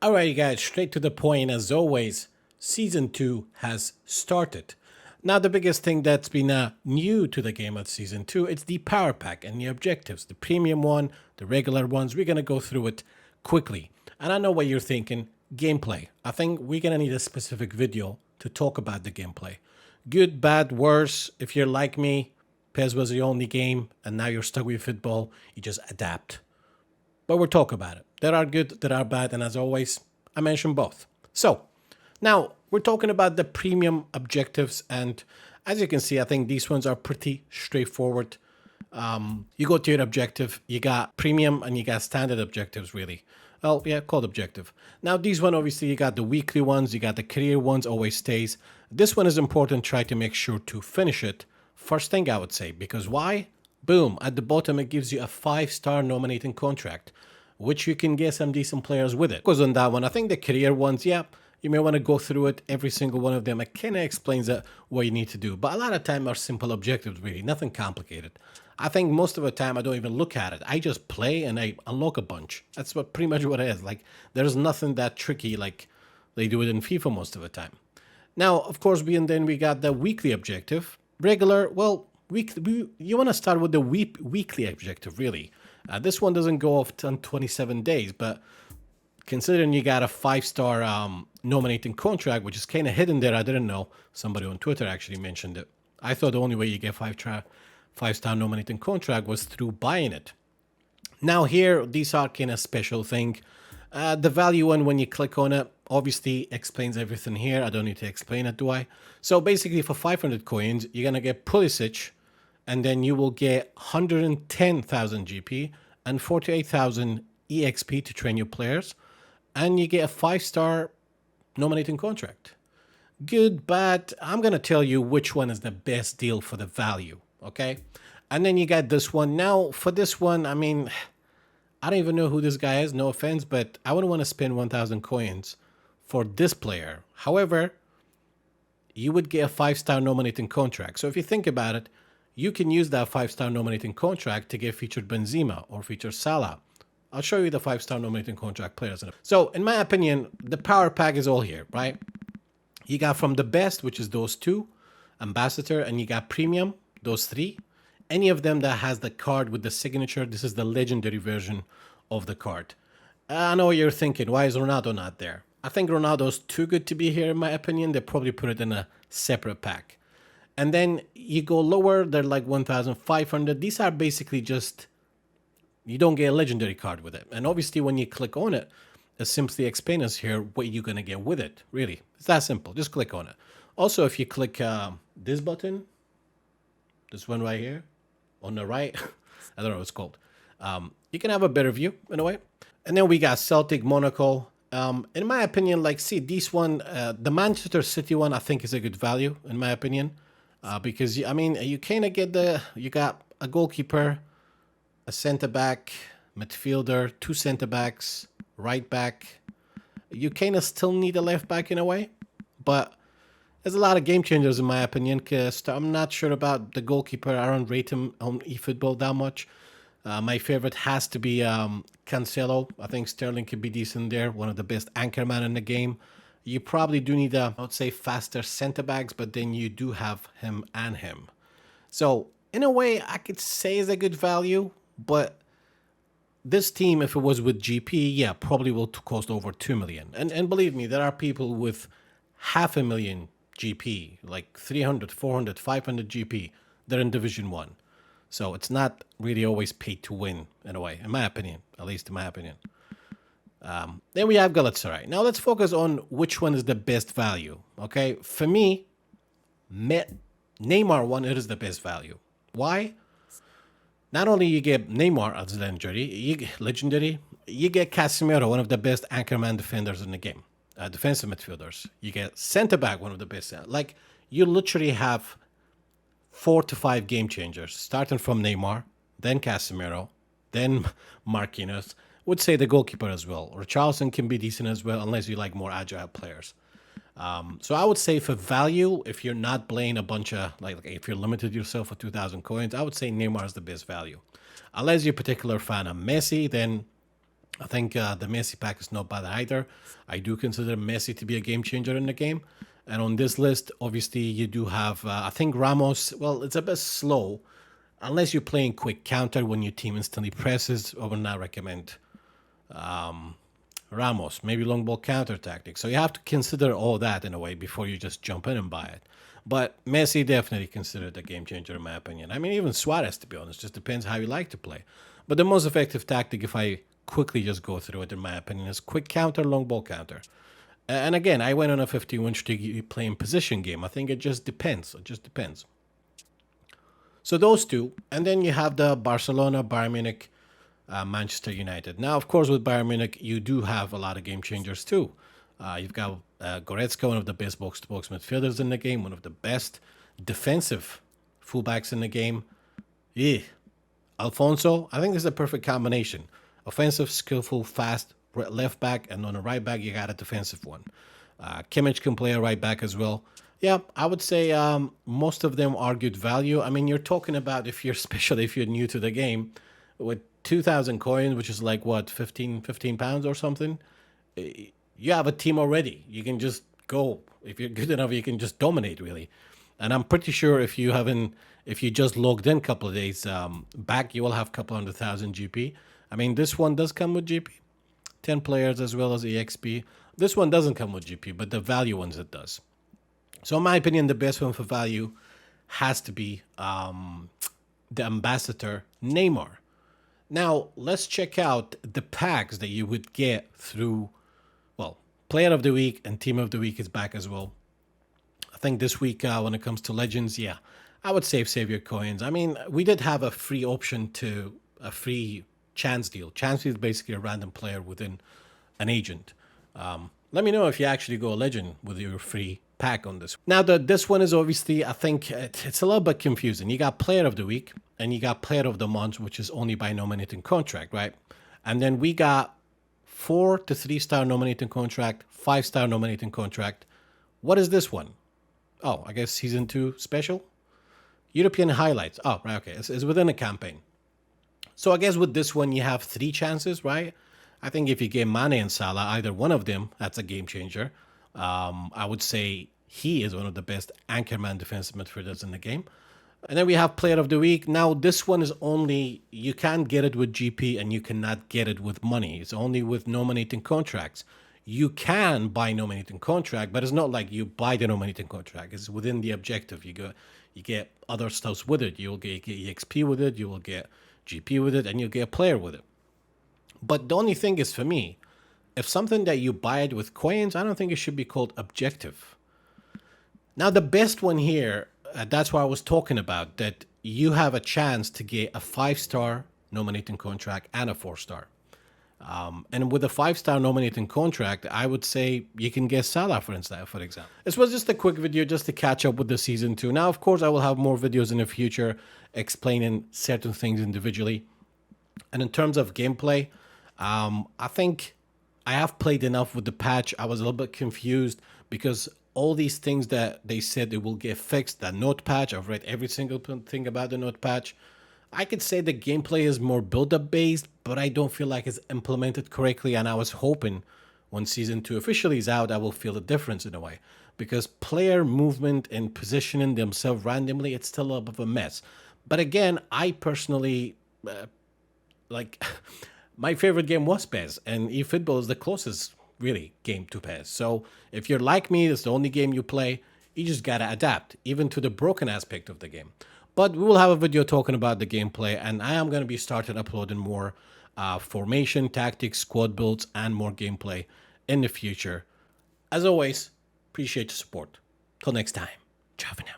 Alright, guys, straight to the point as always. Season 2 has started. Now, the biggest thing that's been new to the game of Season 2 is the Power Pack and the objectives. The premium one, the regular ones. We're going to go through it quickly. And I know what you're thinking. Gameplay. I think we're going to need a specific video to talk about the gameplay. Good, bad, worse. If you're like me, PES was the only game, and now you're stuck with football, you just adapt. But we'll talk about it. There are good, there are bad, and as always, I mention both. So, now we're talking about the premium objectives, and as you can see, I think these ones are pretty straightforward. You go to your objective, you got premium and you got standard objectives, really. Well, yeah, called objective. Now, these one, obviously, you got the weekly ones, you got the career ones, always stays. This one is important, try to make sure to finish it. First thing I would say, because why? Boom, at the bottom, it gives you a 5-star nominating contract, which you can get some decent players with it. Because on that one, I think the career ones, yeah, you may want to go through it, every single one of them. It kind of explains what you need to do. But a lot of time are simple objectives, really, nothing complicated. I think most of the time I don't even look at it. I just play and I unlock a bunch. That's pretty much what it is. Like, there's nothing that tricky like they do it in FIFA most of the time. Now, of course, then we got the weekly objective. Regular, well, you want to start with the weekly objective, really. This one doesn't go off on 27 days, but considering you got a 5-star nominating contract, which is kind of hidden there, I didn't know. Somebody on Twitter actually mentioned it. I thought the only way you get 5-star nominating contract was through buying it. Now here, these are kind of special thing. The value one, when you click on it, obviously explains everything here. I don't need to explain it, do I? So basically for 500 coins, you're going to get Pulisic, and then you will get 110,000 GP and 48,000 EXP to train your players. And you get a 5-star nominating contract. Good, bad. I'm going to tell you which one is the best deal for the value, okay? And then you got this one. Now, for this one, I mean, I don't even know who this guy is, no offense, but I wouldn't want to spend 1,000 coins for this player. However, you would get a 5-star nominating contract. So if you think about it, you can use that 5-star nominating contract to get featured Benzema or featured Salah. I'll show you the 5-star nominating contract players. So in my opinion, the power pack is all here, right? You got from the best, which is those two, ambassador, and you got premium, those three. Any of them that has the card with the signature, this is the legendary version of the card. I know what you're thinking, why is Ronaldo not there? I think Ronaldo's too good to be here, in my opinion. They probably put it in a separate pack. And then you go lower, they're like 1,500. These are basically just, you don't get a legendary card with it. And obviously when you click on it, it simply explains here what you're going to get with it, really. It's that simple, just click on it. Also, if you click this button, this one right here, on the right, I don't know what it's called. You can have a better view, in a way. And then we got Celtic, Monaco. In my opinion, like, see, this one, the Manchester City one, I think is a good value, in my opinion. Because, I mean, you kind of get you got a goalkeeper, a centre-back, midfielder, 2 centre-backs, right back. You kind of still need a left back in a way. But there's a lot of game changers, in my opinion, because I'm not sure about the goalkeeper. I don't rate him on eFootball that much. My favorite has to be Cancelo. I think Sterling could be decent there. One of the best anchorman in the game. You probably do need I would say, faster center backs, but then you do have him and him. So, in a way, I could say is a good value, but this team, if it was with GP, yeah, probably will cost over 2 million. And believe me, there are people with 500,000 GP, like 300, 400, 500 GP. They're in Division 1. So it's not really always paid to win, in a way, in my opinion, at least in my opinion. Then we have Galatasaray. Now let's focus on which one is the best value, okay? For me, Neymar one, it is the best value. Why? Not only you get Neymar as legendary, you get Casemiro, one of the best anchorman defenders in the game. Defensive midfielders. You get centre-back, one of the best. Like, you literally have 4 to 5 game changers, starting from Neymar, then Casemiro, then Marquinhos. Would say the goalkeeper as well. Richarlison can be decent as well, unless you like more agile players. So I would say for value, if you're not playing a bunch of, like if you're limited yourself for 2,000 coins, I would say Neymar is the best value. Unless you're a particular fan of Messi, then I think the Messi pack is not bad either. I do consider Messi to be a game changer in the game. And on this list, obviously, you do have, I think Ramos, well, it's a bit slow. Unless you're playing quick counter when your team instantly presses, I would not recommend Ramos. Maybe long ball counter tactics. So you have to consider all that in a way before you just jump in and buy it. But Messi definitely considered a game changer in my opinion. I mean, even Suarez, to be honest, just depends how you like to play. But the most effective tactic, if I quickly just go through it, in my opinion, is quick counter, long ball counter. And again, I went on a 50-win streak playing position game. I think it just depends. It just depends. So those two, and then you have the Barcelona, Bayern Munich, Manchester United. Now, of course, with Bayern Munich, you do have a lot of game changers too. You've got Goretzka, one of the best box-to-box midfielders in the game, one of the best defensive fullbacks in the game. Yeah. Alfonso, I think this is a perfect combination. Offensive, skillful, fast left back, and on the right back, you got a defensive one. Kimmich can play a right back as well. Yeah, I would say most of them are good value. I mean, you're talking about especially if you're new to the game, with 2,000 coins, which is like what, 15 pounds or something. You have a team already. You can just go. If you're good enough, you can just dominate really. And I'm pretty sure if you just logged in a couple of days back, you will have a couple 100,000 GP. I mean, this one does come with GP, 10 players as well as EXP. This one doesn't come with GP, but the value ones it does. So in my opinion, the best one for value has to be the ambassador Neymar. Now, let's check out the packs that you would get through, well, Player of the Week and Team of the Week is back as well. I think this week, when it comes to Legends, yeah, I would save your coins. I mean, we did have a free option to a free chance deal. Chance deal is basically a random player within an agent. Let me know if you actually go a legend with your free pack on this. Now, this one is obviously, I think it's a little bit confusing. You got Player of the Week and you got Player of the Month, which is only by nominating contract, right? And then we got 4 to 3-star nominating contract, 5-star nominating contract. What is this one? Oh, I guess Season 2 special? European highlights. Oh, right, okay. It's within a campaign. So I guess with this one, you have 3 chances, right? I think if you get Mane and Salah, either one of them, that's a game changer. I would say he is one of the best anchorman defensive midfielders in the game. And then we have Player of the Week. Now, this one is only, you can't get it with GP and you cannot get it with money. It's only with nominating contracts. You can buy nominating contract, but it's not like you buy the nominating contract. It's within the objective. You get other stuff with it. You'll get EXP with it. You will get GP with it, and you'll get a player with it. But the only thing is, for me, if something that you buy it with coins, I don't think it should be called objective. Now, the best one here, that's what I was talking about, that you have a chance to get a 5-star nominating contract and a 4-star. And with a 5-star nominating contract, I would say you can get Salah, for example. This was just a quick video just to catch up with the Season 2. Now, of course, I will have more videos in the future explaining certain things individually. And in terms of gameplay, I think I have played enough with the patch. I was a little bit confused because all these things that they said it will get fixed, that note patch, I've read every single thing about the note patch. I could say the gameplay is more build-up based, but I don't feel like it's implemented correctly, and I was hoping when Season 2 officially is out, I will feel a difference in a way. Because player movement and positioning themselves randomly, it's still a little bit of a mess. But again, I personally, my favorite game was PES, and eFootball is the closest, really, game to PES. So if you're like me, it's the only game you play, you just gotta adapt, even to the broken aspect of the game. But we will have a video talking about the gameplay, and I am going to be starting uploading more formation, tactics, squad builds, and more gameplay in the future. As always, appreciate your support. Till next time, ciao for now.